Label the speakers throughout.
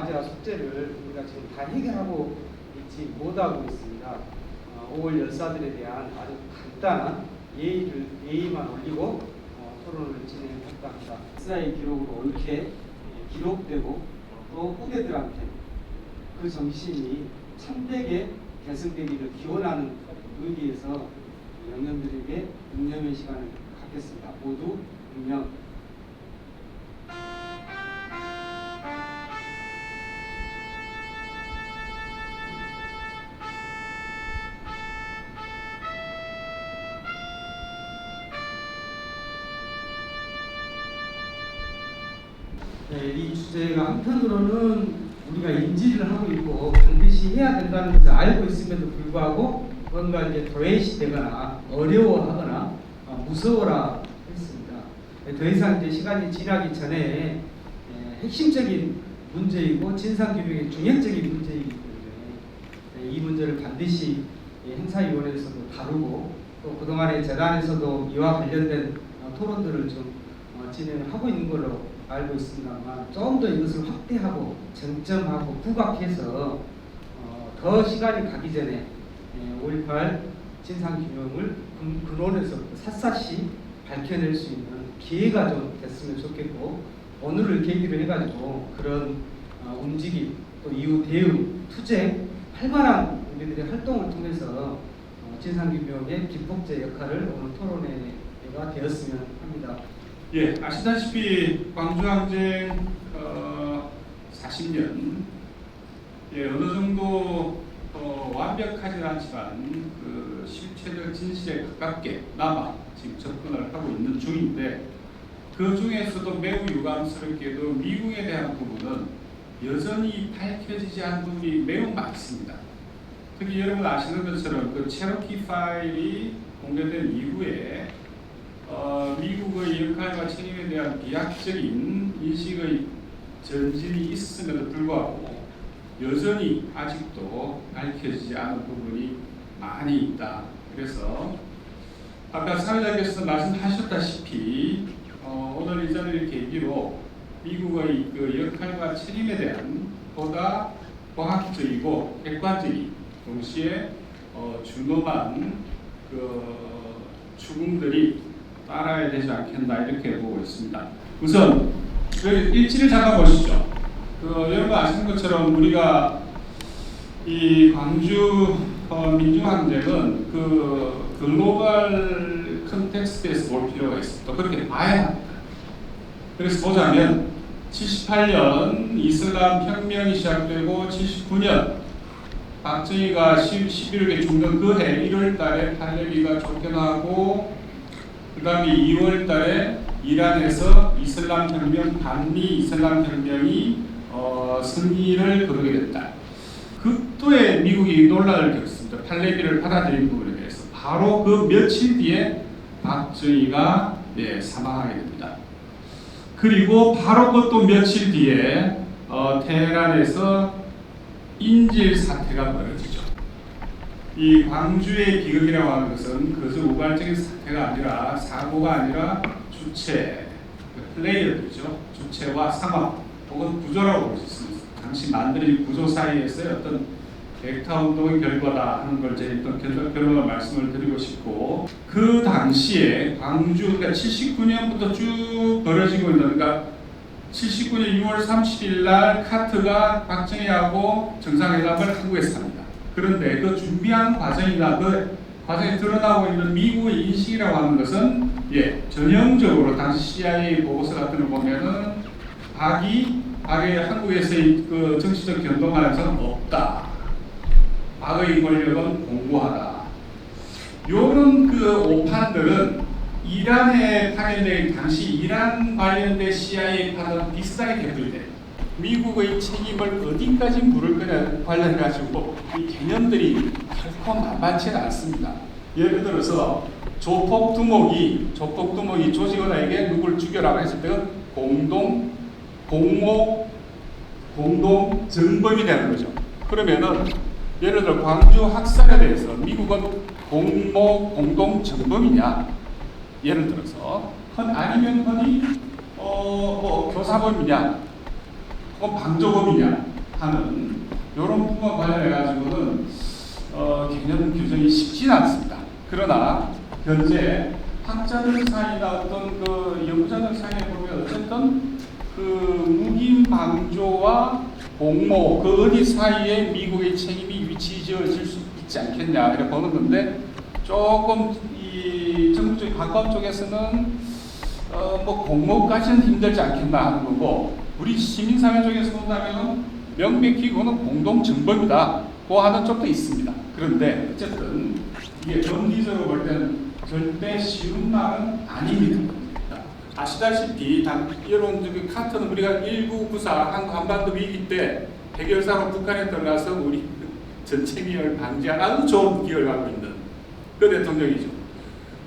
Speaker 1: 과제와 숙제를 우리가 지금 다 해결하고 있지 못하고 있습니다. 5월 열사들에 대한 아주 간단한 예의만 올리고 토론을 진행했다 합니다. 역사의 기록으로 옳게 기록되고 또 후대들한테 그 정신이 참되게 계승되기를 기원하는 의미에서 영년들에게 묵념의 시간을 갖겠습니다. 모두 묵념. 네, 이 주제가 한편으로는 우리가 인지를 하고 있고 반드시 해야 된다는 것을 알고 있음에도 불구하고 뭔가 이제 도외시되거나 어려워하거나 무서워라 했습니다. 더 이상 이제 시간이 지나기 전에 핵심적인 문제이고 진상규명의 중요적인 문제이기 때문에 이 문제를 반드시 행사위원회에서도 다루고 또 그동안의 재단에서도 이와 관련된 토론들을 좀 진행하고 있는 걸로 알고 있습니다만 좀 더 이것을 확대하고 쟁점하고 부각해서 더 시간이 가기 전에 5.18 진상규명을 근원에서 샅샅이 밝혀낼 수 있는 기회가 좀 됐으면 좋겠고 오늘을 계기로 해가지고 그런 움직임 또 이후 대응, 투쟁, 활발한 우리들의 활동을 통해서 진상규명의 기폭제 역할을 오늘 토론회가 되었으면 합니다.
Speaker 2: 예, 아시다시피 광주항쟁 40년 어느 정도 완벽하진 않지만 그 실체적 진실에 가깝게 남아 지금 접근을 하고 있는 중인데 그 중에서도 매우 유감스럽게도 미국에 대한 부분은 여전히 밝혀지지 않은 부분이 매우 많습니다. 특히 여러분 아시는 것처럼 그 체로키 파일이 공개된 이후에 미국의 역할과 책임에 대한 비약적인 인식의 전진이 있음에도 불구하고 여전히 아직도 밝혀지지 않은 부분이 많이 있다. 그래서 아까 사회자께서 말씀하셨다시피 오늘 이 자리를 계기로 미국의 그 역할과 책임에 대한 보다 과학적이고 객관적인 동시에 준엄한 그 추궁들이 따라야 되지 않겠나 이렇게 보고 있습니다. 우선 일지를 잠깐 보시죠. 여러분 아시는 것처럼 우리가 이 광주 민중항쟁은 그 글로벌 컨텍스트에서 볼 필요가 있습니다. 그렇게 봐야 합니다. 그래서 보자면 78년 이슬람 혁명이 시작되고 79년 박정희가 11월에 죽는 그 해 1월 달에 팔레비가 쫓겨나고 그 다음에 2월 달에 이란에서 이슬람 혁명, 반미 이슬람 혁명이 승리를 거두게 됐다. 극도의 미국이 논란을 겪습니다. 팔레비를 받아들인 부분에 대해서. 바로 그 며칠 뒤에 박정희가 사망하게 됩니다. 그리고 바로 그것도 며칠 뒤에 테헤란에서 인질 사태가 벌어지죠. 이 광주의 비극이라고 하는 것은 그저 우발적인 사태가 아니라 사고가 아니라 주체, 플레이어들이죠. 주체와 상황 혹은 구조라고 볼 수 있습니다. 당시 만들어진 구조 사이에서의 어떤 백타 운동의 결과다 하는 걸 제가 일단 결론을 말씀을 드리고 싶고 그 당시에 광주 그러니까 79년부터 쭉 벌어지고 있는 그러니까 79년 6월 30일 날 카트가 박정희하고 정상회담을 한국에서 합니다. 그런데 그 준비하는 과정이나 그 과정에 드러나고 있는 미국의 인식이라고 하는 것은 전형적으로 당시 CIA 보고서 같은 걸 보면은 박이 한국에서의 그 정치적 견동하에서는 없다. 박의 권력은 공고하다. 요런 그 오판들은 이란에 파견된 당시 이란 관련된 CIA 파는 비슷하게 되어있대요. 미국의 책임을 어디까지 물을 거냐 관련해가지고 이 개념들이 결코 만만치 않습니다. 예를 들어서 조폭 두목이 조직원에게 누굴 죽여라고 했을 때는 공동 정범이 되는 거죠. 그러면은 예를 들어 광주 학살에 대해서 미국은 공동 정범이냐? 예를 들어서 아니면 흔히 교사범이냐? 방조범이냐 하는 이런 부분과 관련해 가지고는 개념 규정이 쉽지는 않습니다. 그러나 현재 학자들 사이나 어떤 그 연구자들 사이에 보면 어쨌든 그 묵인 방조와 공모 그 어디 사이에 미국의 책임이 위치지어질 수 있지 않겠냐 이렇게 보는 건데, 조금 이 정부적 가까운 쪽에서는 뭐 공모까지는 힘들지 않겠나 하는 거고, 우리 시민사회 쪽에서 본다면 명백히 그거는 공동정범이다 고 하는 쪽도 있습니다. 그런데 어쨌든 이게論理적으로 볼 때는 절대 쉬운 말은 아닙니다. 아시다시피 이런 카트는 우리가 1994 한반도 위기 때 해결사로 북한에 들어가서 우리 전체 미화를 방지한 아주 좋은 기억을 갖고 있는 그 대통령이죠.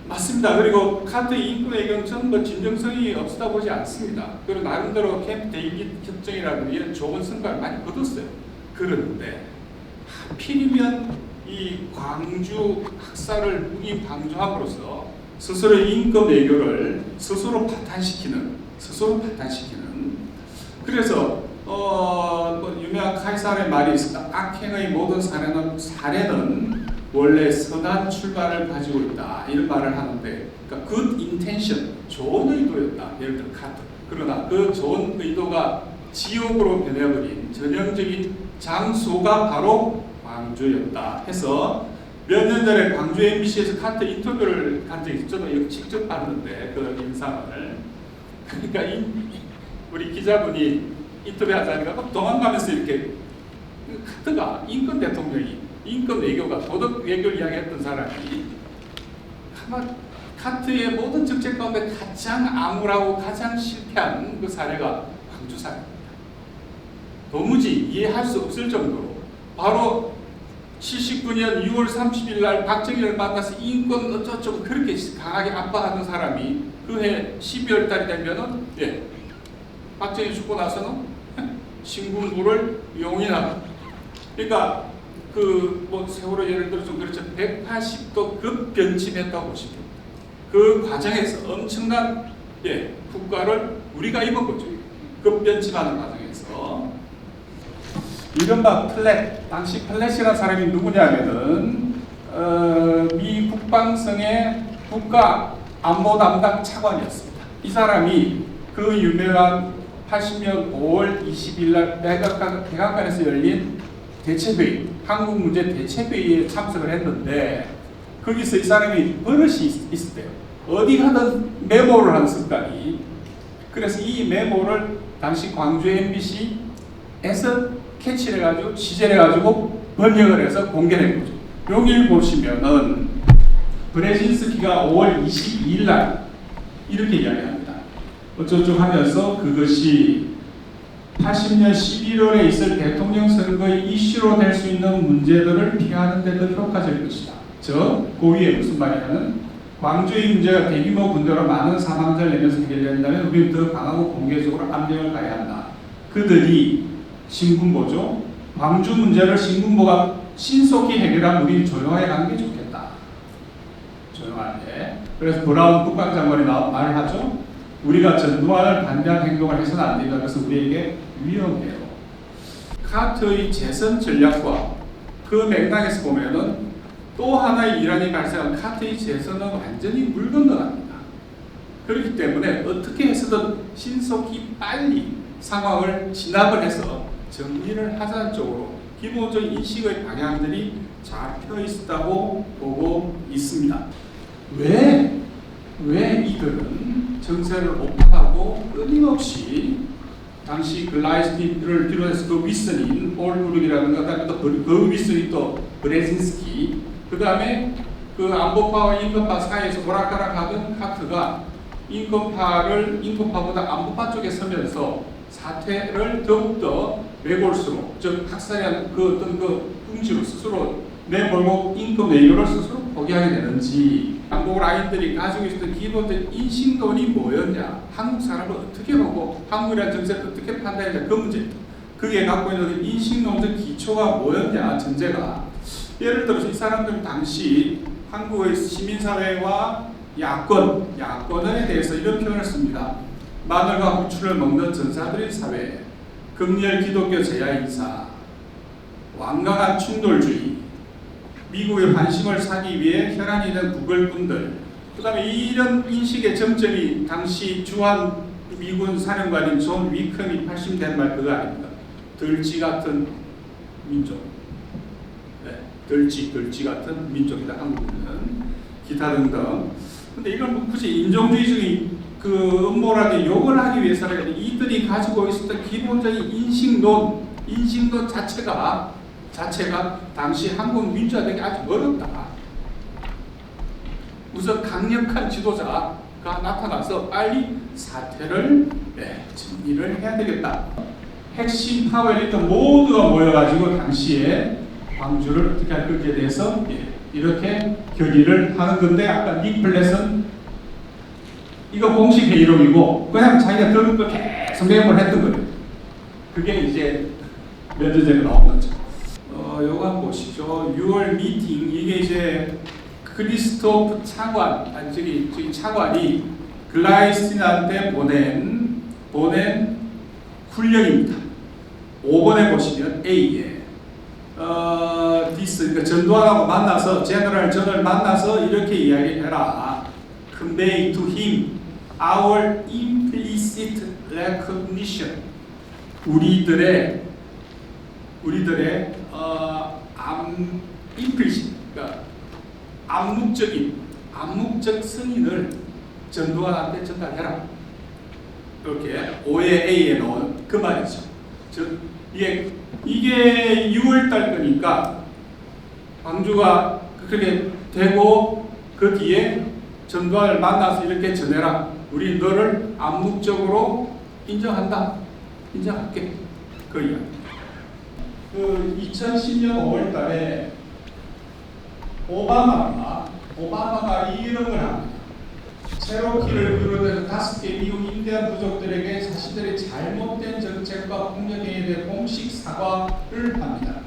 Speaker 2: 맞습니다. 그리고 카트의 인권의 의견은 전부 진정성이 없다 보지 않습니다. 그리고 나름대로 캠프 데이빗 협정이라는 좋은 성과를 많이 거뒀어요. 그런데 하필이면 이 광주 학살을 묵인 방조함으로써 스스로 인권 외교를 스스로 파탄시키는 그래서 유명한 카이사르의 말이 있습니다. 악행의 모든 사례는 원래 선한 출발을 가지고 있다 이런 말을 하는데, 그러니까 good intention 좋은 의도였다. 예를 들어 카트. 그러나 그 좋은 의도가 지옥으로 변해버린 전형적인 장소가 바로 광주였다 해서 몇 년 전에 광주 MBC에서 카트 인터뷰를 한 적이 있어요. 저도 직접 봤는데 그 인상을. 그러니까 우리 기자분이 인터뷰하자니까 도망가면서 이렇게 카트가 인권 대통령이 인권 외교가 도덕 외교를 이야기했던 사람이 아마 카트의 모든 정책 가운데 가장 암울하고 가장 실패한 그 사례가 광주 사례입니다. 도무지 이해할 수 없을 정도로 바로 79년 6월 30일 날 박정희를 만나서 인권 어쩌고 그렇게 강하게 압박하던 사람이 그해 12월 달이 되면은 박정희 죽고 나서는 신군부를 용인하고, 그러니까 그 뭐 세월호 예를 들어 좀 그렇죠. 180도 급변침했다고 보시면 됩니다. 그 과정에서 엄청난 국가를 우리가 입은 거죠. 급변침하는 과정에서 이른바 플랫, 당시 플랫이라는 사람이 누구냐면은 미 국방성의 국가 안보 담당 차관이었습니다. 이 사람이 그 유명한 80년 5월 20일 날 백악관에서 열린 대책회의, 한국 문제 대책회의에 참석을 했는데, 거기서 이 사람이 버릇이 있었대요. 어디 가든 메모를 하는 습관이. 그래서 이 메모를 당시 광주 MBC에서 캐치를 해가지고 취재를 해가지고 번역을 해서 공개를 한 거죠. 여기를 보시면은 브레진스키가 5월 22일 날 이렇게 이야기합니다. 어쩌고 하면서 그것이 80년 11월에 있을 대통령 선거의 이슈로 될 수 있는 문제들을 피하는 데 더 효과적일 것이다. 즉, 그 위에 무슨 말이냐면 광주의 문제가 대규모 군대로 많은 사망자를 내면서 해결된다면 우리는 더 강하고 공개적으로 압력을 가해야 한다. 그들이 신군보죠. 광주 문제를 신군보가 신속히 해결하면 우리는 조용하게 가는 게 좋겠다. 조용하게. 그래서 브라운 국방장관이 말을 하죠. 우리가 전두환을 반대하는 행동을 해서는 안 된다. 그래서 우리에게 위험해요. 카트의 재선 전략과 그 맥락에서 보면은 또 하나의 이란이 발생한 카트의 재선은 완전히 물 건너갑니다. 그렇기 때문에 어떻게 해서든 신속히 빨리 상황을 진압을 해서 정리를 하자는 쪽으로 기본적인 인식의 방향들이 잡혀 있다고 보고 있습니다. 왜 이들은 정세를 오판하고 끊임없이 당시 글라이스니를 비롯해서 그 윗선인 볼브룩이라든가 그다음에 또 그 윗선이 또 브레진스키, 그 다음에 그 안보파와 인권파 사이에서 오락가락하던 카트가 인권파보다 안보파 쪽에 서면서 사태를 더욱더 외골수로, 즉 학살한 그 어떤 그 궁지로 스스로 내몰고 인권 외교를 스스로 포기하게 되는지, 한국 라인들이 가지고 있었던 기본적인 인식론이 뭐였냐, 한국 사람을 어떻게 보고 한국이라는 정세를 어떻게 판단했냐, 그 문제, 그게 갖고 있는 인식론적 기초가 뭐였냐, 전제가. 예를 들어서 이 사람들은 당시 한국의 시민사회와 야권에 대해서 이런 표현을 씁니다. 마늘과 후추를 먹는 전사들의 사회. 극렬 기독교 제야 인사, 완강한 충돌주의, 미국의 관심을 사기 위해 혈안이 된 구걸꾼들, 그 다음에 이런 인식의 정점이 당시 주한 미군 사령관인 존 위컴이 80된 말 그거 아닙니다. 들쥐 같은 민족. 네, 들쥐 같은 민족이다. 한국은 기타 등등. 근데 이건 뭐 굳이 인종주의적인 그 음모라게 욕을 하기 위해서는 이들이 가지고 있었던 기본적인 인식론 자체가 당시 한국 민주화되기 아주 어렵다. 우선 강력한 지도자가 나타나서 빨리 사태를 정리를 해야 되겠다. 핵심 파워 엘리트 모두가 모여가지고 당시에 광주를 어떻게 할 것에 대해서 이렇게 결의를 하는 건데, 아까 닉플렛은 이거 공식 회의록이고 그냥 자기가 들은 거 계속 메모를 했던 거예요. 그게 이제 몇 년 전에 나온 거죠. 요거 한번 보시죠. 6월 미팅, 이게 이제 크리스토프 차관, 저기 차관이 글라이스틴한테 보낸 훈령입니다. 5번에 보시면 A에 그러니까 전두환하고 만나서 제너럴 만나서 이렇게 이야기해라. Convey to him our implicit recognition. 우리들의 implicit, 그러니까 암묵적 승인을 전두환한테 전달해라. 이렇게 5의 A에 넣은 그 말이죠. 즉 이게 6월달 거니까 광주가 그렇게 되고 그 뒤에 전두환을 만나서 이렇게 전해라. 우리 너를 암묵적으로 인정할게. 그 이야기. 그 2010년 5월달에 오바마가 이런 걸 합니다. 체로키를 비롯해서 5개 미국 인디안 부족들에게 자신들의 잘못된 정책과 폭력에 대해 공식 사과를 합니다.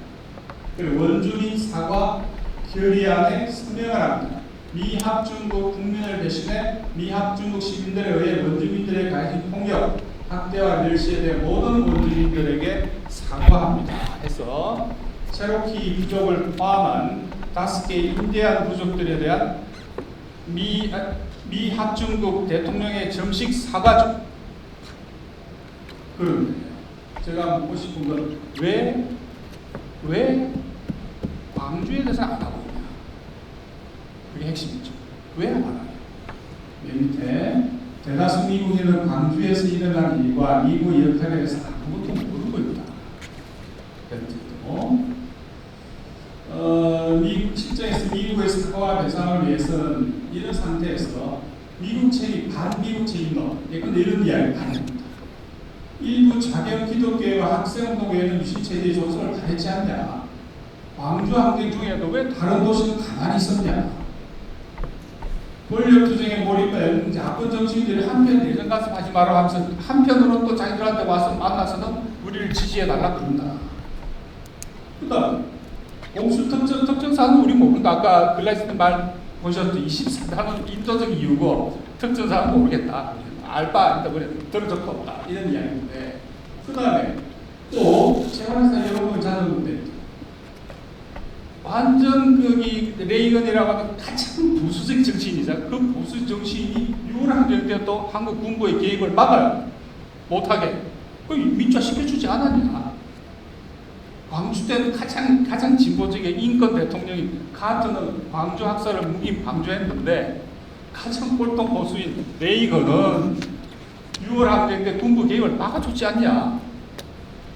Speaker 2: 그리고 원주민 사과 결의안에 서명을 합니다. 미합중국 국민을 대신해 미합중국 시민들에 의해 원주민들의 가해진 폭력, 학대와 멸시에 대해 모든 원주민들에게 사과합니다. 해서 체로키 부족을 포함한 5개 인디안 부족들에 대한 미합중국 대통령의 정식 사과죠. 그런데 제가 묻고 싶은 건 왜 광주에 대해서 안 하고 있냐? 그게 핵심이죠. 왜 안 하냐? 맨 밑에 대다수 미국인은 광주에서 일어난 일과 미국의 역할에 대해서 아무것도 모르고 있다. 미국 실정에서 미국의 사과와 배상을 위해서는 이런 상태에서 미국 책임, 반미국 책임론, 근데 이런 이야기를 안 합니다. 일부 자경 기독교회와 학생운동회는 유신체제의 조성을 가했지 않냐? 광주 항쟁 중에도 왜 다른 도시는 가만히 있었냐? 권력투쟁에 몰입한 야권 정치인들이 한편 예전 가서 하지 마라 하면서 한편으로는 또 자기들한테 와서 만나서는 우리를 지지해달라 그런다. 그 다음 공수 특정사는 우리 모른다. 아까 글라이스틴 말 보셨죠? 24단은 인도적 이유고 특정사는 모르겠다. 알바 아니다. 그래 들은 적도 없다. 이런 이야기인데, 그 다음에 또 최원사 여러분 찾아보는데 완전 레이건이라고 하는 가장 보수적 정치인이자 그 보수 정치인이 6월 항쟁 때 또 한국 군부의 개입을 막아요. 못하게. 그 민주화 시켜주지 않았냐. 광주 때는 가장 진보적인 인권 대통령이 카트는 광주 학살을 묵인 방조했는데 가장 꼴통 보수인 레이건은 6월 항쟁 때 군부 개입을 막아줬지 않냐.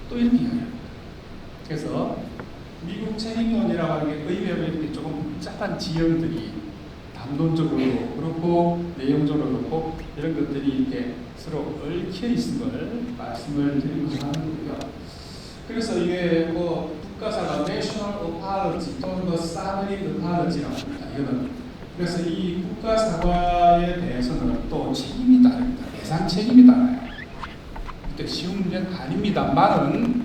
Speaker 2: 또 이렇게 이야기합니다. 그래서 미국 책임론이라고 하는 게 의외로 이렇게 조금 복잡한 지형들이 담론적으로 그렇고 내용적으로 그렇고 이런 것들이 이렇게 서로 얽혀 있는 걸 말씀을 드리고자 하는 거고요. 그래서 이게 뭐 국가사가 National Apology 또는 뭐 Sovereign Apology라고 합니다. 이거는 그래서 이 국가사과에 대해서는 또 책임이 따릅니다. 배상 책임이 따라요. 그때 쉬운 문제는 아닙니다만은,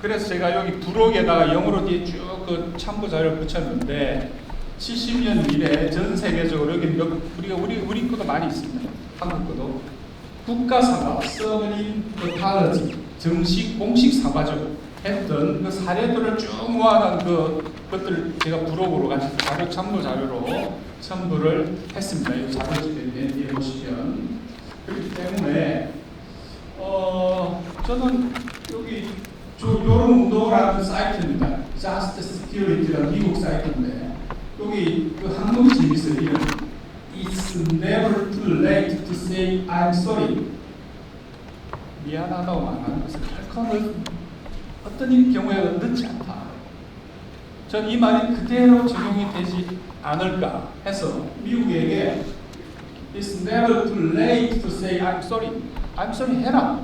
Speaker 2: 그래서 제가 여기 부록에다가 영어로 뒤에 쭉 그 참고 자료를 붙였는데 70년 이래 전 세계적으로 여기 우리 것도 많이 있습니다. 한국 것도 국가사과 Sovereign Apology 정식 공식 사과죠. 했던 그 사례들을 쭉 모아놓은 그것들 제가 부록으로 같이 자료 첨부 자료로 첨부를 했습니다. 이 자료집에 보시면 그렇기 때문에 저는 여기 요런 운동을 하는 사이트입니다. Just Security라는 미국 사이트인데 여기 그 항목이 재밌어요. 이름 It's never too late to say I'm sorry. 미안하다고 말하는 것은 결코 어떤 경우에 늦지 않다. 전 이 말이 그대로 적용이 되지 않을까 해서 미국에게 It's never too late to say I'm sorry. I'm sorry 해라.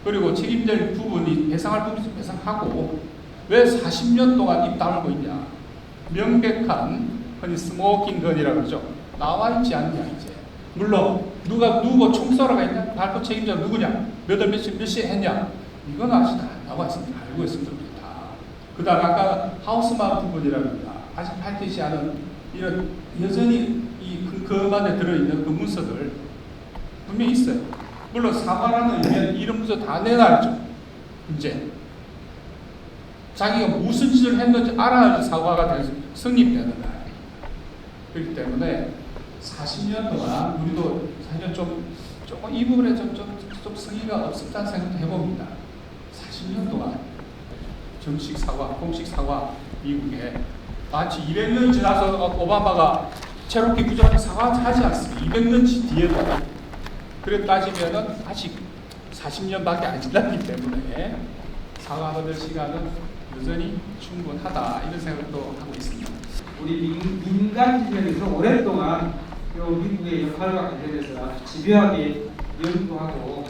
Speaker 2: 그리고 책임질 부분이 배상할 부분이 배상하고 왜 40년 동안 입 다물고 있냐. 명백한 흔히 스모킹 건이라고 그러죠. 나와 있지 않냐 이제. 물론 누구 총 쏘러가 있냐? 발포 책임자 누구냐? 몇 시에 했냐? 이건 아직 안 나와 있습니다. 알고 있습니다. 다. 그 다음 아까 하우스만 부분이랍니다. 아직 밝히지 않은 이런 여전히 그 안에 들어있는 그 문서들 분명히 있어요. 물론 사과라는 의미는 이런 문서 다 내놔야죠. 이제 자기가 무슨 짓을 했는지 알아야 사과가 성립되는 거예요. 그렇기 때문에 40년 동안 우리도 사실 조금 이 부분에 좀 성의가 없었다는 생각도 해봅니다. 40년 동안 정식 사과, 공식 사과 미국에 마치 200년 지나서 오바마가 체로키 부족한테 사과하지 않습니다. 200년 뒤에도 그래 따지면은 아직 40년밖에 안 지났기 때문에 사과받을 시간은 여전히 충분하다 이런 생각도 하고 있습니다.
Speaker 1: 우리 민간 기관에서 오랫동안 미국의 역할과 관련해서 아주 집요하게 연구하고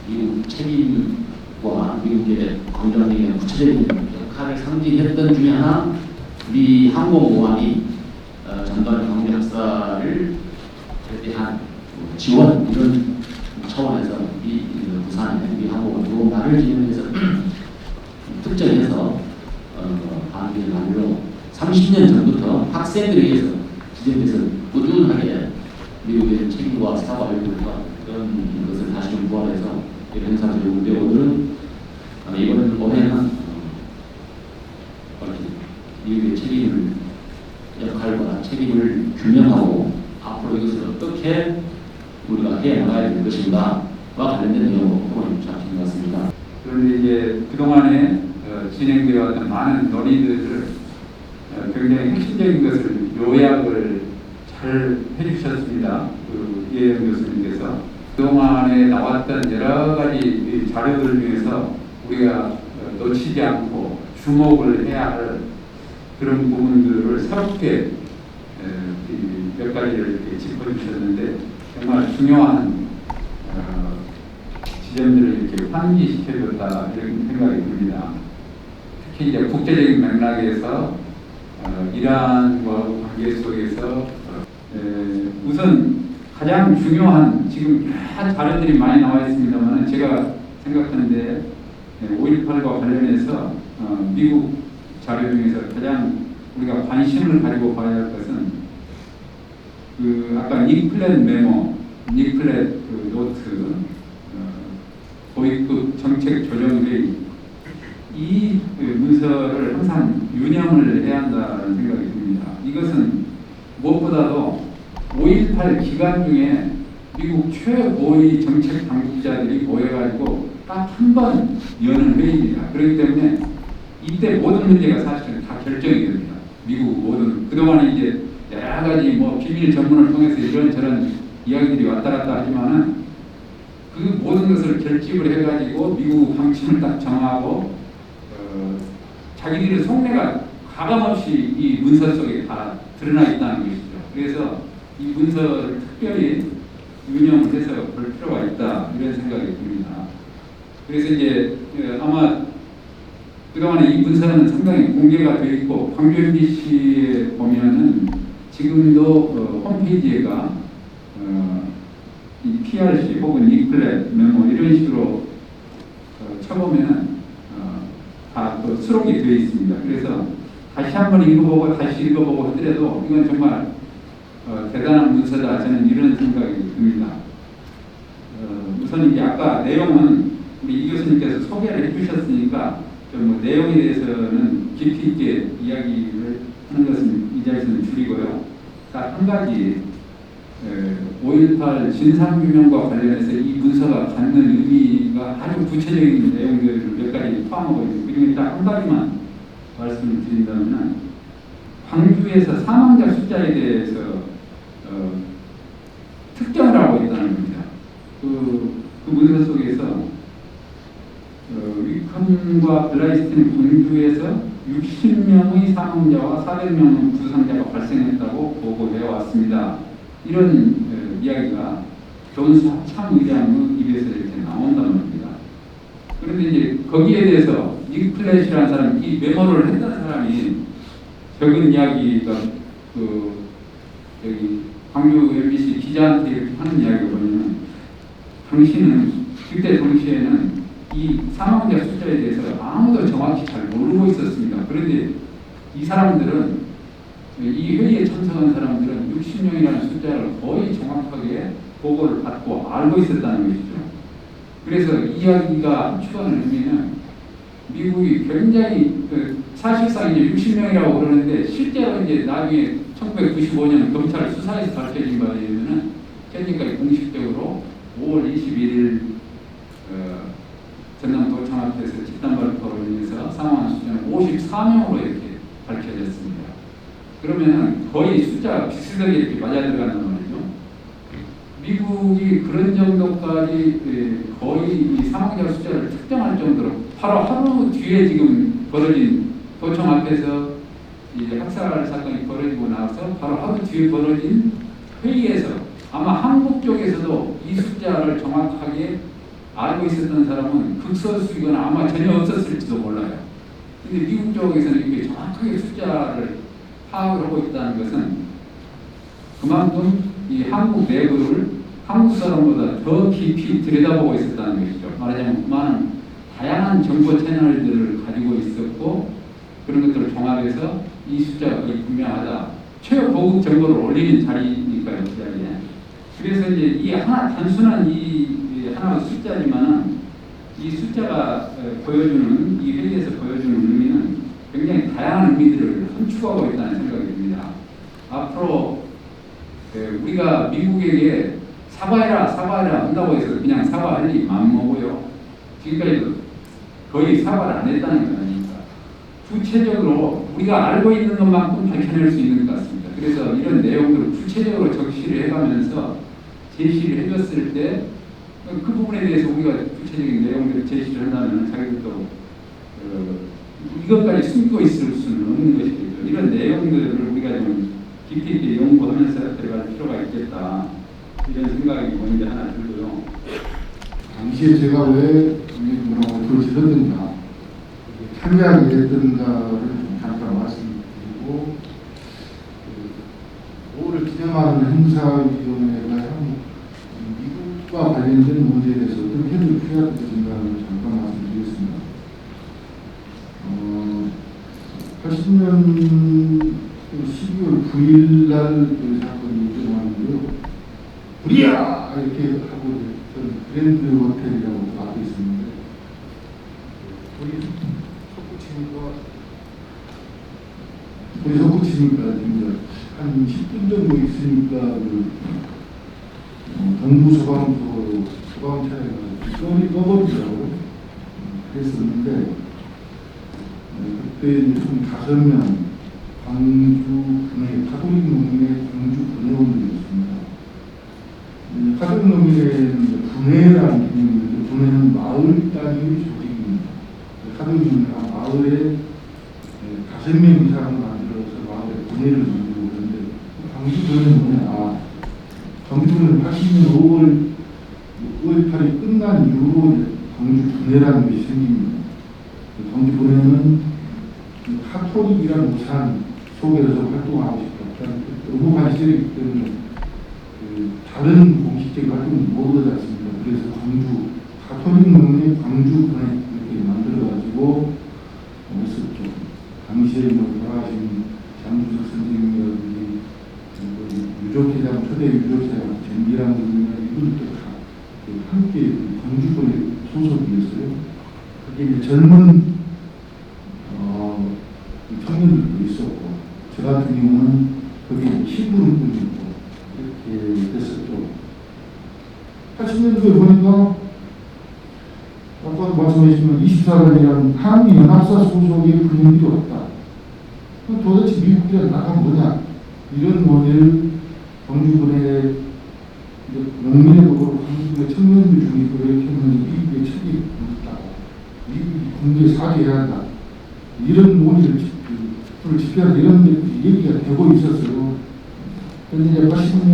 Speaker 3: 미국 책임과 미국의 공정력의 구체적인 역할을 상징했던 중에 하나 우리 항공모함이 전달 경비 학사를 대한 지원 이런 차원에서 부산에 우리 항공모함 나를 기념해서 특정해서 반기를 만들어 30년 전부터 학생들에 의해서 지정돼서 꾸준하게 미국의 책임과 사과 활동과 그런 것을 다시 좀 부활해서 이런 행사를 열는데 오늘은 올해는 미국의 책임을 역할과 책임을 규명하고 앞으로 이것을 어떻게 우리가 해 나가야 될 것인가와 관련된 내용으로 토론을 잡힌 것 같습니다.
Speaker 4: 그런데 이제 그동안에 진행되어 왔던 많은 논의들을 굉장히 핵심적인 것을 요약을 잘 해주셨습니다. 그 이혜영 교수님께서 그동안에 나왔던 여러 가지 자료들 중에서 우리가 놓치지 않고 주목을 해야 할 그런 부분들을 새롭게 몇 가지를 이렇게 짚어주셨는데 정말 중요한 지점들을 이렇게 환기시켜줬다 이런 생각이 듭니다. 특히 이제 국제적인 맥락에서 이란과 관계 속에서 우선 가장 중요한 지금 여러 자료들이 많이 나와 있습니다만 제가 생각하는데 5.18과 관련해서 미국 자료 중에서 가장 우리가 관심을 가지고 봐야 할 것은 그 아까 닉플랫 메모, 닉플랫 그 노트, 고위급 정책조정회의 이 문서를 항상 유념을 해야 한다는 생각이 듭니다. 이것은 무엇보다도 5.18 기간 중에 미국 최고위 정책 당국자들이 모여가지고 딱 한 번 여는 회의입니다. 그렇기 때문에 이때 모든 문제가 사실은 다 결정이 됩니다. 미국 모든 그동안에 이제 여러 가지 뭐 비밀 전문을 통해서 이런저런 이야기들이 왔다 갔다 하지만은 그 모든 것을 결집을 해가지고 미국 방침을 딱 정하고 자기들의 속내가 가감없이 이 문서 속에 다 드러나 있다는 것이죠. 그래서 이 문서를 특별히 유념을 해서 볼 필요가 있다 이런 생각이 듭니다. 그래서 이제 아마 그동안에 이 문서는 상당히 공개가 되어 있고 광주 MBC에 보면은 지금도 홈페이지에가 이 PRC 혹은 닉플랫 메모 이런 식으로 쳐보면은 다 또 수록이 되어 있습니다. 그래서 다시 한번 읽어보고 다시 읽어보고 하더라도 이건 정말 대단한 문서다 저는 이런 생각이 듭니다. 우선 이제 아까 내용은 우리 이 교수님께서 소개를 해주셨으니까 좀 뭐 내용에 대해서는 깊이 있게 이야기를 하는 것은 이 자리에서는 줄이고요. 딱 한 가지 5.18 진상규명과 관련해서 이 문서가 갖는 의미가 아주 구체적인 내용들을 몇 가지 포함하고 있습니다. 그중에 딱 한 가지만 말씀을 드린다면 광주에서 사망자 숫자에 대해서 특정을 하고 있다는 겁니다. 그 문서 속에서 위컴과 블라이스틴 광주에서 60명의 사망자와 400명의 부상자가 발생했다고 보고되어 왔습니다. 이런 이야기가 존스 합참의장의 입에서 이렇게 나온다는 겁니다. 그런데 이제 거기에 대해서 닉 플랫이라는 사람, 이 메모를 했던 사람이 적은 이야기가 여기 광주 MBC 기자한테 이렇게 하는 이야기가 뭐냐면 당신은 그때 당시에는 이 사망자 숫자에 대해서 아무도 정확히 잘 모르고 있었습니다. 그런데 이 사람들은 이 회의에 참석한 사람들은 60명이라는 숫자를 거의 정확하게 보고를 받고 알고 있었다는 것이죠. 그래서 이 이야기가 추구하는 의미는 미국이 굉장히 사실상 이제 60명이라고 그러는데 실제로 이제 나중에 1995년 검찰 수사에서 밝혀진 바에 의하면은 현재까지 공식적으로 5월 21일 전남도청 앞에서 집단 발표로 인해서 사망한 숫자는 54명으로 이렇게 밝혀졌습니다. 그러면은 거의 숫자가 비슷하게 이렇게 맞아 들어간단 말이죠. 미국이 그런 정도까지 거의 이 사망자 숫자를 특정할 정도로 바로 하루 뒤에 지금 벌어진 도청 앞에서 이제 학살 사건이 벌어지고 나서 바로 하루 뒤에 벌어진 회의에서 아마 한국 쪽에서도 이 숫자를 정확하게 알고 있었던 사람은 극소수이거나 아마 전혀 없었을지도 몰라요. 근데 미국 쪽에서는 이게 정확하게 숫자를 파악을 하고 있다는 것은 그만큼 이 한국 내부를 한국 사람보다 더 깊이 들여다보고 있었다는 것이죠. 말하자면 많은 다양한 정보 채널들을 가지고 있었고 그런 것들을 종합해서 이 숫자가 거의 분명하다. 최고급 정보를 올리는 자리니까요, 그 자리에. 그래서 이제 이 하나 단순한 이 하나의 숫자지만은 이 숫자가 보여주는 이 회의에서 보여주는 의미는 굉장히 다양한 의미들을 함축하고 있다는 생각이 듭니다. 앞으로 우리가 미국에게 사과해라 한다고 해서 그냥 사과할 일이 맘먹고요. 지금까지도 거의 사과를 안 했다는 거 아닙니까? 구체적으로 우리가 알고 있는 것만큼 밝혀낼 수 있는 것 같습니다. 그래서 이런 내용들을 구체적으로 적시를 해가면서 제시를 해줬을 때 그 부분에 대해서 우리가 구체적인 내용들을 제시를 한다면 자기들도 이것까지 숨기고 있을 수는 없는 것이겠죠. 이런 내용들을 우리가 좀 깊이 있게 연구하면서 들어갈 필요가 있겠다. 이런 생각이 먼저 하나 들고요.
Speaker 5: 당시에 제가 왜 그걸 들었는가, 참여하게 됐던가를 좀 잠깐 말씀드리고, 5월을 기념하는 행사위원회가 미국과 관련된 문제에 대해서 어떤 해를 취할 것인가를 잠깐 말씀드리겠습니다. 80년 12월 9일 날 그 사건이 일어났는데요. 우리야! 이렇게 하고 그랜드 호텔이라고 앞에 있었는데, 우리 석구치니까 한 10분 정도 있으니까 동부 소방서로 소방차에 꺼버리더라고요. 그랬었는데 그때 총 5명 광주 군의 가톨릭 농민의 광주 군의원들이었습니다. 가톨릭 농민의 군회라는 개념인데, 군회는 마을 단위 조직입니다. 가톨릭 농민은 마을에 5명 이상을 만들어서 마을에 군회를 만들고 그러는데, 광주 군회는 뭐냐? 광주는 80년 5월 8일 끝난 이후로 광주 군회라는 것이 생깁니다. 광주 군회는 카톨릭이라는 우산 속에서 활동하고 싶다. 의무관 시절이기 때문에 다른 공식적인 활동을 못 하지 않습니다. 그래서 광주 가톨릭 농민의 광주군에 이렇게 만들어가지고 했었죠. 당시에 돌아가신 장주석 선생님이라든지 유족회장, 초대 유족회장, 정기랑 이분들 다 함께 광주군에 소속이었어요. 그게 이제 젊은 청년들도 있었고, 저 같은 경우는 거기에 신부름꾼이 있고 이렇게 됐었죠. 80년도에 보니까 아까도 말씀하셨지만 24단이라는 한미연합사 소속의 군인들이 없다. 도대체 미국이란 나라가 뭐냐? 이런 모델 광주군의 농민의 보고 한국의 청년들 중에 그렇게 하면 미국의 책임이 있다. 미국이 군대에 사죄해야 한다. 이런 논의를 집회하는 이런 얘기가 되고 있었어요. 그런데 이제 80년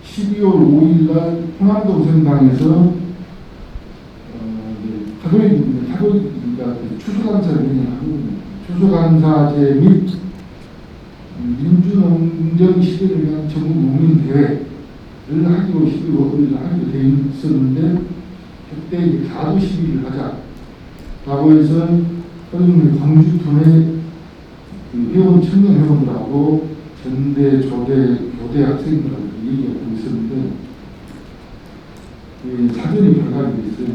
Speaker 5: 12월 5일 날 호남동 성당에서 가톨릭 추수감사를 하고 추수감사제 및 민주농정 시대를 위한 전국 농민 대회를 하기로 12월 5일 날 하기로 되어 있었는데 그때 이제 4도 시위를 하자라고 해서 광주군의 회원 청년 회원들하고 전대, 조대, 교대 학생들하고 얘기가 되고 있었는데 사전이 발각이 됐어요.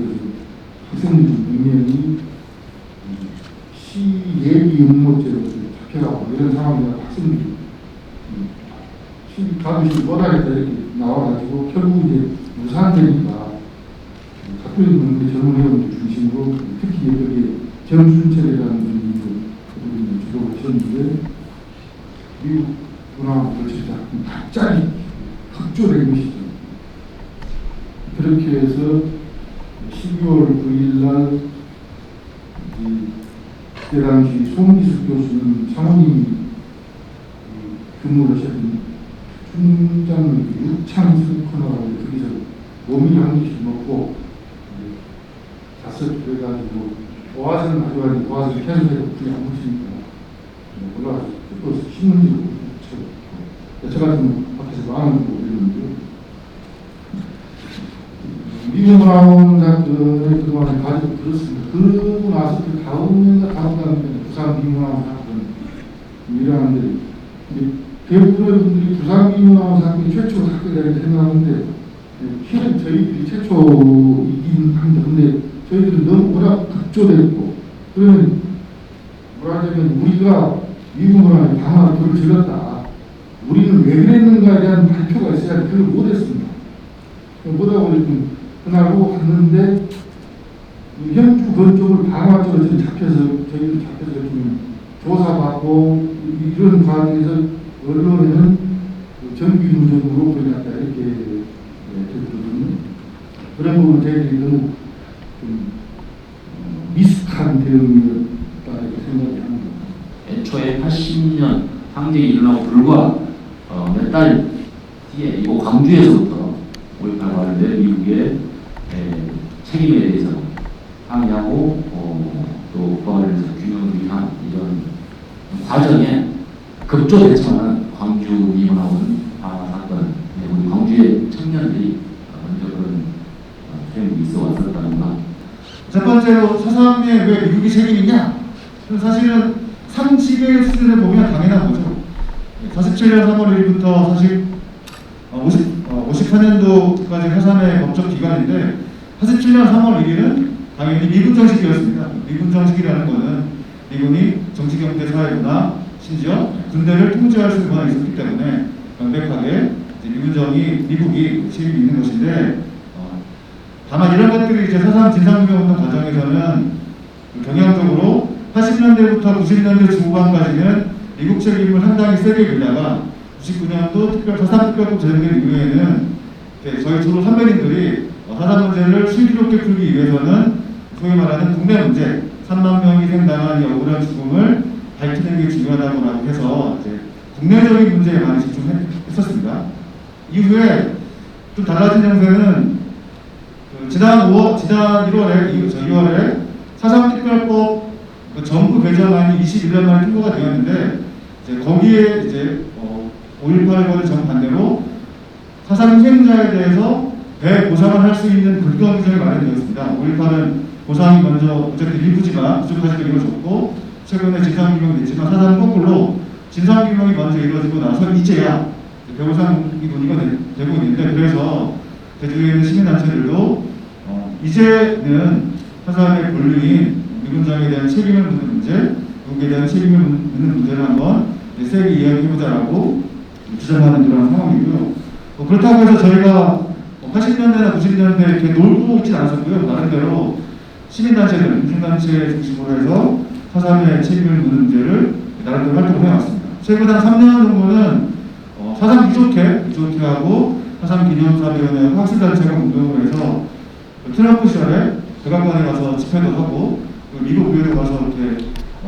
Speaker 5: 학생들 몇 명이 시예비 음모죄로 잡혀가고 이런 상황이라 학생들이 시비 가듯이 못하겠다 이렇게 나와가지고 결국 이제 무산되니까 가톨릭 농민의 젊은 회원들 중심으로 특히 여기 정순철이라는 분이 그분이 주도를 하셨는데 미국 문화부터 진짜 갑자기 급조된 것이죠. 그렇게 해서 12월 9일 날 그때 당시 송기숙 교수님 사모님이 근무를 하셨던 충장 육창스코너라고 거기서 몸이 한 개씩 먹고 잤어. 그래가지고 도화선을 가져가니 도화선을 캐서해서 불이 안 붙으니까 올라가서 뜯고 신문지로 붙여. 저 같은 앞에서 망하는 거 이러는데요. 미국 나온 사건을 그동안에 가지고 들었습니다. 그러고 나서 그 다음에 부산 미국 나온 사건 일어나는데 대부분의 분들이 부산 미국 나온 사건이 최초 사건이라고 생각하는데 실은 저희들이 최초이긴 합니다. 근데 저희들은 너무 워낙 급조됐고 그러면 뭐라 하자면 우리가 미국 문화에 방어를 불을 질렀다. 우리는 왜 그랬는가에 대한 발표가 있어야 그걸 못했습니다. 못하고 그날 오고 갔는데 현주 그쪽을 방어적으로 잡혀서 저희들 잡혀서 좀 조사받고 이런 과정에서 언론에는 정규 누적으로 그랬다 이렇게 됐거든요. 그런 부분 저희들이 너무 좀 미숙한 대응이었다 이렇게 생각이 합니다.
Speaker 3: 애초에 80년 항쟁이 일어나고 불과 몇 달 뒤에 이곳 광주에서부터 5.18 관련된 미국의 책임에 대해서 항의하고 또 그와 관련해서 균형을 위한 이런 과정에 급조됐지만 광주 미문화원 방화 사건, 우리 광주의 청년들이 먼저 그런 행동이 있어 왔었다는 것.
Speaker 6: 첫 번째로 사상에 왜 미국이 책임이냐? 사실은 상식의 수준을 보면 당연한 거죠. 47년 3월 1일부터 사실 54년도까지 해산의 법적 기간인데 47년 3월 1일은 당연히 미군 정식이었습니다. 미군 정식이라는 것은 미군이 정치, 경제, 사회, 문화, 심지어 군대를 통제할 수가 있었기 때문에 명백하게 미국이 책임이 있는 것인데 다만 이런 것들이 이제 사상 진상규명운동 과정에서는 경향적으로 80년대부터 90년대 중후반까지는 미국 책임을 상당히 세게 빌다가 99년도 사상특별법 제정된 이후에는 저희 주로 선배님들이 사상 문제를 슬기롭게 풀기 위해서는 소위 말하는 국내 문제, 3만 명이 희생당한 이 억울한 죽음을 밝히는 게 중요하다고 해서 이제 국내적인 문제에 많이 집중했었습니다. 이후에 좀 달라진 형태는 지난 2월에 사상특별법 정부 개정안이 21년 만에 통과가 되었는데 거기에 이제 5.18과 정반대로 사상 희생자에 대해서 배보상을 할 수 있는 불경 규정이 마련되었습니다. 5.18은 보상이 먼저 어쨌든 일부지만 부족하지도 이루어졌고 최근에 진상규명이 됐지만 사상은 거꾸로 진상규명이 먼저 이루어지고 나서 이제야 배보상이 논의가 되고 있는데 그래서 대주에 있는 시민단체들도 이제는 사상의 본류인 미군장에 대한 책임을 묻는 문제, 미국에 대한 책임을 묻는 문제를 한번 세게 이야기해보자라고 주장하는 그런 상황이고요. 그렇다고 해서 저희가 80년대나 90년대 이렇게 놀고 있진 않았었고요. 나름대로 시민단체들, 민중단체 중심으로 해서 사상의 책임을 묻는 문제를 나름대로 활동을 해왔습니다. 최근 한 3년 정도는 사상 유족회하고 사상기념사위원회하고 학생단체가 운동을 해서 트럼프 시절에 백악관에 가서 집회도 하고 미국 의회도 가서 이렇게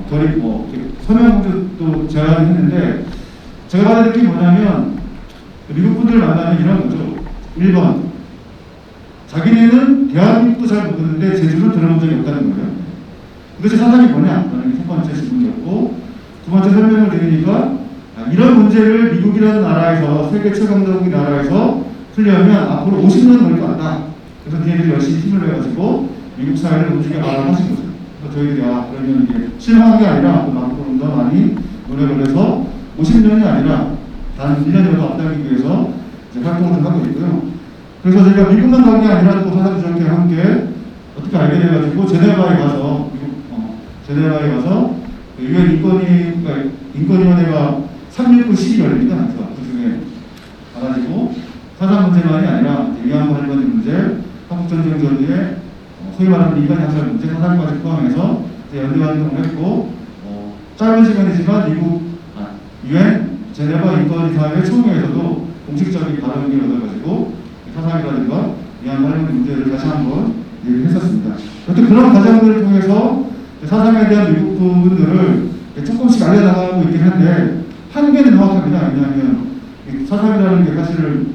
Speaker 6: 결의 서명도 제안했는데 제가 받은 느낌이 뭐냐면 미국 분들을 만나면 이런 거죠. 1번 자기네는 대한민국도 잘 모르는데 제주는 들어본 적이 없다는 거예요. 도대체 사상이 뭐냐? 라는 게 첫 번째 질문이었고 두 번째 설명을 드리니까 이런 문제를 미국이라는 나라에서 세계 최강국의 나라에서 풀려면 앞으로 50년 걸릴 것 같다. 그래서 니네들이 열심히 힘을 내가지고 미국 사회를 움직여가라고 하신 거죠. 그래서 저희들이 그러면 이게 실망한 게 아니라 앞으로 더 많이 노력을 해서 50년이 아니라 단 1년이라도 앞당기기 위해서 이제 활동을 좀 하고 있고요. 그래서 저희가 미국만 간 게 아니라 또 사상주적회 함께 어떻게 알게 돼가지고 제네바에 가서 제네바에 가서 유엔 인권위원회가 369 12 열립니다. 그래서 그 중에 가가지고 사상 문제만이 아니라 위안부 할머니 문제, 한국전쟁 전후에 소위 말하는 민간 약살 문제, 사상까지 포함해서 연대 활동을 했고 짧은 시간이지만 미국 유엔 제네바 인권이사회 총회에서도 공식적인 발언을 얻어가지고 사상이라든가 위안부 할머니 문제를 다시 한번 얘기했었습니다. 여튼 그런 과정들을 통해서 사상에 대한 미국 부분들을 조금씩 알려나가고 있긴 한데 한계는 명확합니다. 왜냐하면 사상이라는 게 사실은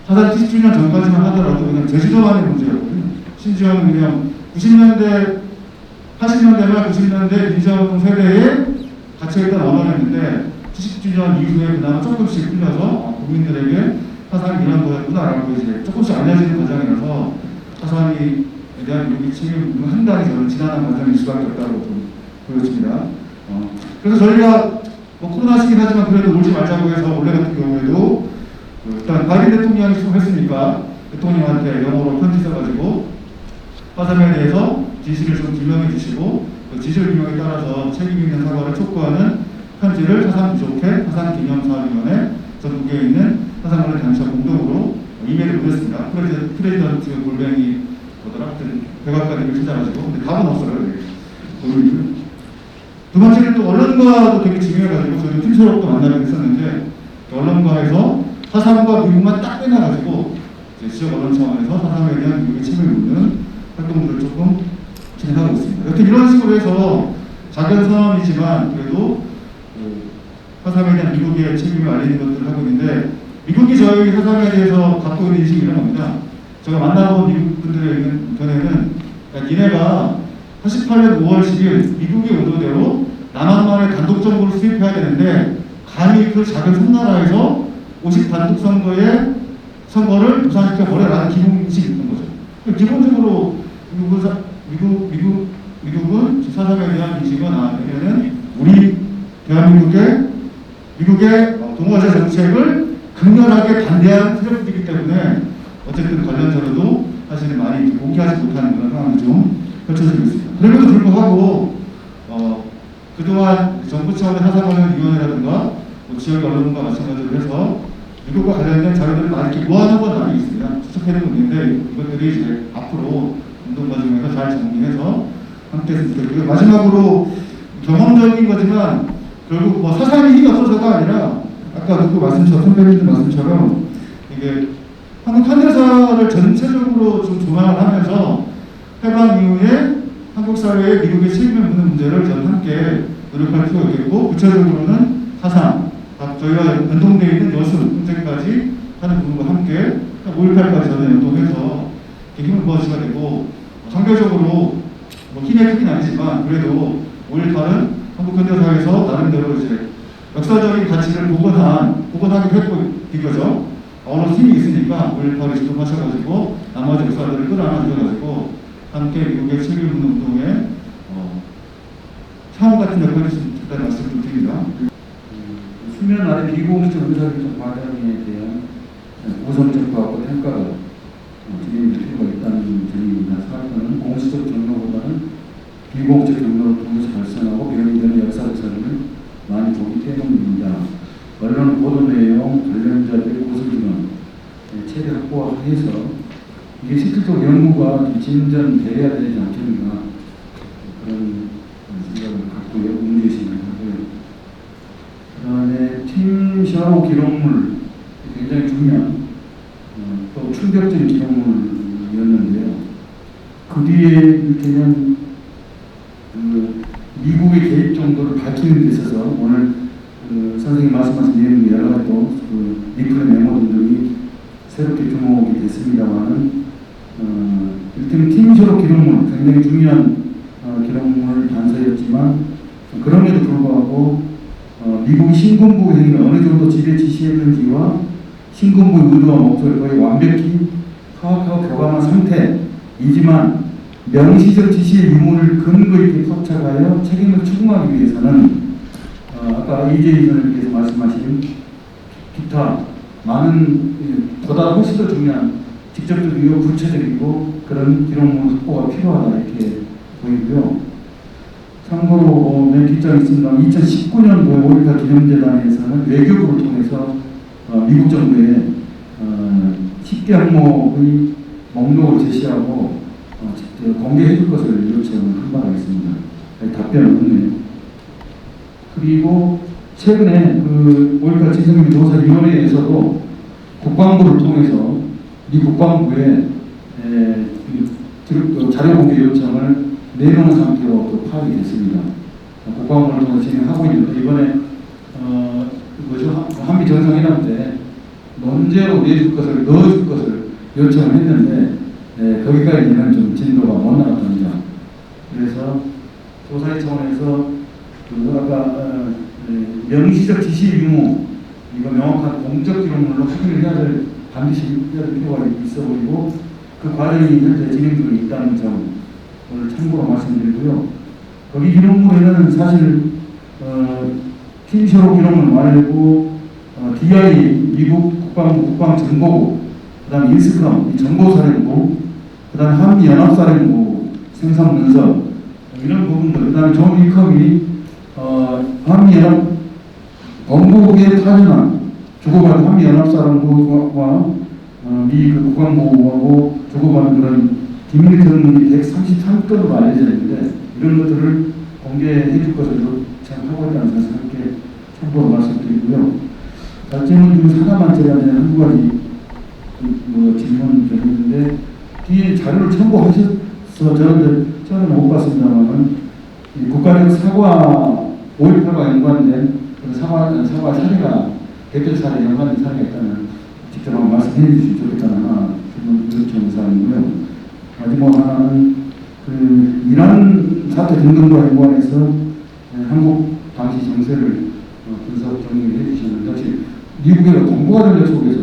Speaker 6: 사상 70주년 전까지만 하더라도 그냥 제주도만의 문제였거든요. 심지어는 그냥 90년대, 80년대 말 90년대 민주화운동 세대에 갇혀있던 언어였는데 70주년 이후에 그나마 조금씩 풀려서 국민들에게 사상이 이런 거였구나라고 이제 조금씩 알려지는 과정이라서 사상에 대한 미국의 책임을 한 단위 저는 지난한 과정일 수밖에 없다고 좀 보여집니다. 그래서 저희가 코로나 시긴 하지만 그래도 울지 말자고 해서 올해 같은 경우에도 일단 바이든 대통령이 수고했으니까 대통령한테 영어로 편지 써가지고 사상에 대해서 진실을 좀 규명해 주시고 그 진실 규명에 따라서 책임 있는 사과를 촉구하는 편지를 사상부족회, 사상기념사위원회 전국에 있는 사상관련 단체와 공동으로 이메일을 보냈습니다. 프레지던트 골뱅이 뭐더라? 백악관을 찾아가지고 근데 답은 없어요. 두 번째는 또 언론과도 되게 중요해가지고 저희도 팀처럼도 만나기로 했었는데 언론과에서 사상과 미국만 딱 빼놔가지고 지역 언론 차원에서 사상에 대한 미국의 책임을 묻는 활동들을 조금 진행하고 있습니다. 여튼 이런 식으로 해서 작은 선언이지만 그래도 사상에 대한 미국의 책임을 알리는 것들을 하고 있는데 미국이 저희 사상에 대해서 갖고 있는 인식이 이런 겁니다. 제가 만나본 미국 분들의 견해는 니네가 88년 5월 10일 미국의 의도대로 남한만에 단독정부를 수립해야 되는데 감히 그 작은 섬나라에서 50 단독 선거를 무산시켜 버려라는 기본인식이 있는 거죠. 기본적으로 미국은 사상에 대한 인식은 아니면은 우리 미국의 동아시아 정책을 극렬하게 반대하는 세력들이기 때문에 어쨌든 관련자료도 사실은 많이 공개하지 못하는 그런 상황이 좀 펼쳐지고 있습니다. 그럼에도 불구하고 그동안 정부 차원의 사상관련위원회라든가 지역 언론과 마찬가지로 해서 미국과 관련된 자료들을 많이 이렇게 모아놓은 건 아니 있습니다. 추적해놓은 건 있는데 이것들이 이제 앞으로 운동 과정에서 잘 정리해서 함께 했으면 좋겠고요. 마지막으로 경험적인 거지만 결국 뭐 사상의 힘이 없어서가 아니라 아까 선배님들 말씀처럼 이게 한국 한대사를 전체적으로 좀 조망을 하면서 해방 이후에 한국 사회에 미국의 책임을 묻는 문제를 저는 함께 노력할 필요가 있겠고 구체적으로는 사상, 저희가 연동되어 있는 여수 문제까지 하는 부분과 함께 5.18까지 저는 연동해서 힘을 모아주셔야 되고 상대적으로 힘의 크긴 아니지만 그래도 5.18은 한국 현대사회에서 나름대로 이제 역사적인 가치를 복원하기도 했고 이거죠. 어느 힘이 있으니까 5.18에 주도하셔가지고 나머지 역사들을 끌어안아주셔가지고 함께 미국의 책임을 묻는 운동에 상호 같은 역할을 했다는 말씀을 좀 드립니다.
Speaker 7: 수면 아래 비공식 의사결정 과정에 대한 고성적과 평가가 진행될 필요가 있다는 점이 비공적 경로를 통해서 발생하고 변이되는 역사적 사례를 많이 보기 때문입니다. 언론 보도 내용, 관련자들의 고소 등은 최대 확보해서 이게 실질적 연구가 좀 진전돼야 되지 않겠는가 그런 생각을 갖고요. 문제의식을 하고요. 그다음에 팀 샤워 기록물 굉장히 중요한 또 충격적인 기록물이었는데요. 그 뒤에 이를테면 미국의 개입 정도를 밝히는 데 있어서 오늘 선생님 말씀하신 내용 여러 가지 또 리플의 메모 등이 새롭게 주목이 됐습니다만은 이를테면 팀쇼록 기록물 굉장히 중요한 기록물 단서였지만 그럼에도 불구하고 미국이 신군부 행위를 어느 정도 지배 지시했는지와 신군부의 의도와 목적을 거의 완벽히 파악하고 교감한 상태이지만 명시적 지시의 유무를 근거 있게 포착하여 책임을 추궁하기 위해서는 아까 이재희 선생님께서 말씀하신 기타 많은 보다 훨씬 더 중요한 직접적이고 구체적이고 그런 기록물 확보가 필요하다 이렇게 보이고요. 참고로 맨 뒷장에 있습니다. 2019년도에 5.18 기념재단에서는 외교부를 통해서 미국 정부에 10개 항목의 목록을 제시하고 공개해 줄 것을 요청을 한 바가 있습니다. 답변은 없네요. 그리고 최근에 그 5.18 진상규명 조사위원회에서도 국방부를 통해서 미 국방부에 자료 공개 요청을 내놓은 상태로 또 파악이 됐습니다. 국방부를 통해서 진행하고 있는데 이번에 한미 정상회담 때 논제로 넣어줄 것을 요청을 했는데 거기까지는 좀 진도가 못 나갔답니다. 그래서 조사의 차원에서 아까 명시적 지시 유무 이거 명확한 공적 기록물로 확인을 해야 될 반드시 해야 될 필요가 있어 보이고 그 과정이 현재 진행 중에 있다는 점을 참고로 말씀드리고요. 거기 기록물에는 사실 팀쇼록 기록물 말고 DI 미국 국방부 국방정보부 그다음 인스컴 정보사령부 그다음 한미연합사령부 생산문서 이런 부분들 그다음에 존 위컴이 한미연합 법무부에 타전한 주고받은 한미연합사령부와 미 국방부하고 주고받은 그런 기밀 전문이 133건으로 알려져 있는데 이런 것들을 공개해 줄 것을 참 하고 있다는 사실 함께 참고로 말씀드리고요. 질문 중 하나만 제가 한 가지 질문 드렸는데 뒤에 자료를 첨부하셔서 저는 못 봤습니다만은 국가적 사과 5.18과 연관된 사과 사례가 대표 사례 연관된 사례가 있다면 직접 한번 말씀해 주시면 좋겠다는 하나 질문 요청 사항이고요. 마지막 하나는 그 이란 사태 등등과 연관해서 한국 당시 정세를 분석 정리해 주셨는데 역시 미국의 동북아 전략 속에서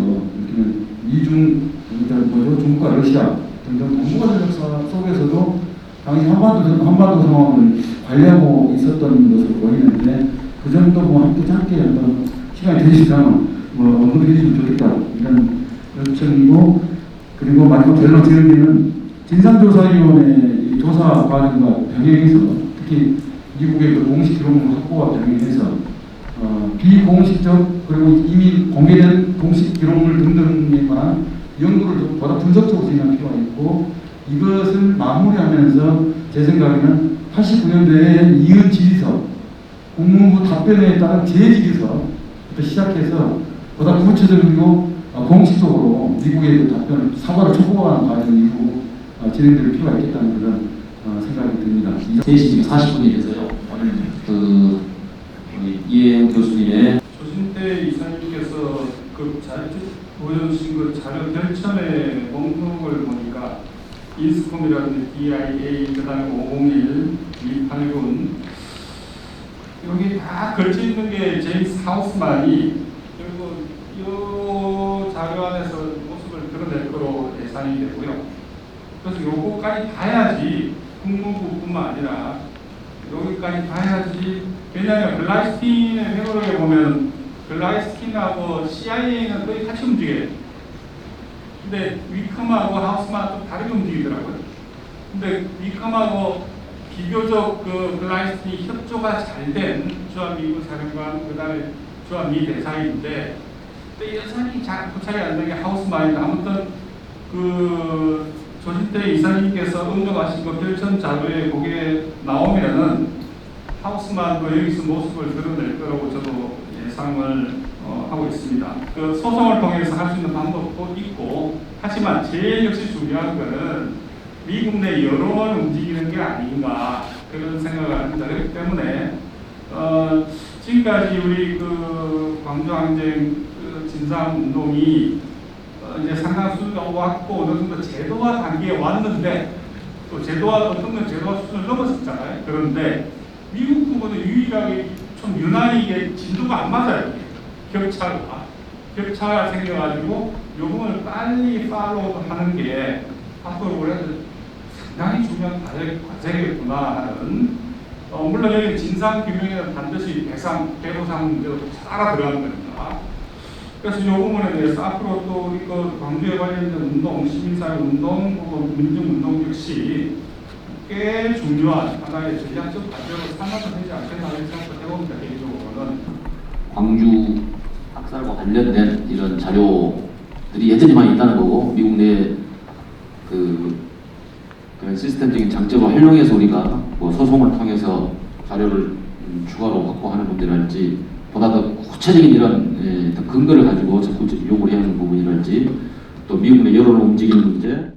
Speaker 7: 이중 중국과 러시아 등등 동북아 전략 속에서도 당시 한반도 상황을 관리하고 있었던 것으로 보이는데 그 점도 함께 짧게 한번 시간이 되시면 언급해 주시면 좋겠다 이런 요청이고 그리고 마지막 결론 지으기는 진상조사위원회 조사 과정과 병행해서 특히 미국의 그 공식 기록물 확보와 병행해서 비공식적 그리고 이미 공개된 공식 기록물 등등에 관한 연구를 보다 분석적으로 진행할 필요가 있고 이것을 마무리하면서 제 생각에는 89년도에 이은 지휘서 국무부 답변에 따른 재지휘서부터 시작해서 보다 구체적이고 공식적으로 미국의 그 답변을 사과를 촉구하는 과정 이후 진행될 필요가 있겠다는 그런 생각이 듭니다.
Speaker 3: 3시 40분이 돼서요. 오늘 이혜영 교수님의
Speaker 2: 조진태 이사님께서 그 보여주신 그 자료 별첨의 목록을 보니까 인스콤이라든지 DIA 그다음에 501, 289 여기 다 걸쳐 있는 게 제임스 하우스만이 그리고 이 자료 안에서 모습을 드러낼 거로 예상이 되고요. 그래서 요거까지 봐야지 국무부뿐만 아니라 여기까지 봐야지 왜냐하면 글라이스틴의 회로록에 보면 글라이스틴하고 CIA는 거의 같이 움직여요. 근데 위컴하고 하우스만 좀 다르게 움직이더라고요. 근데 위컴하고 비교적 그 글라이스틴이 협조가 잘 된 주한미군 사령관, 그 다음에 주한미 대사인데, 또 여전히 잘 고찰이 안 되는 게 하우스마인드. 아무튼 그 조진태 이사님께서 언급하신 그 별천 자료에 거기에 나오면은 하우스만도 여기서 모습을 드러낼 거라고 저도 예상을 하고 있습니다. 그 소송을 통해서 할 수 있는 방법도 있고, 하지만 제일 역시 중요한 거는 미국 내 여론을 움직이는 게 아닌가 그런 생각을 합니다. 그렇기 때문에 지금까지 우리 그 광주항쟁 그 진상운동이 이제 상당수가 왔고 어느 정도 제도화 단계에 왔는데, 또 제도화 어떤 건 제도화 수준을 넘었었잖아요. 그런데 미국 부분은 유일하게 좀 유난히 이게 진도가 안 맞아요. 격차가 생겨가지고 요 부분을 빨리 팔로우 하는 게 앞으로 우리한테 상당히 중요한 과제겠구나 하는, 물론 여기 진상 규명에는 반드시 배보상 문제도 따라 들어가는 겁니다. 그래서 이 부분에 대해서 앞으로 또 우리 그 광주에 관련된 운동, 시민사회 운동, 혹은 민중운동 역시 꽤 중요한 하나의 전략적 과제로 삼아도 되지 않겠나 이런 생각도 해봅니다. 개인적으로는.
Speaker 3: 광주 학살과 관련된 이런 자료들이 여전히 많이 있다는 거고, 미국 내 그런 시스템적인 장점을 활용해서 우리가 뭐 소송을 통해서 자료를 추가로 확보하는 문제랄지, 보다 더 구체적인 이런 더 근거를 가지고 적극적 이용을 해야 하는 부분이랄지, 또 미국 내 여론을 움직이는 문제,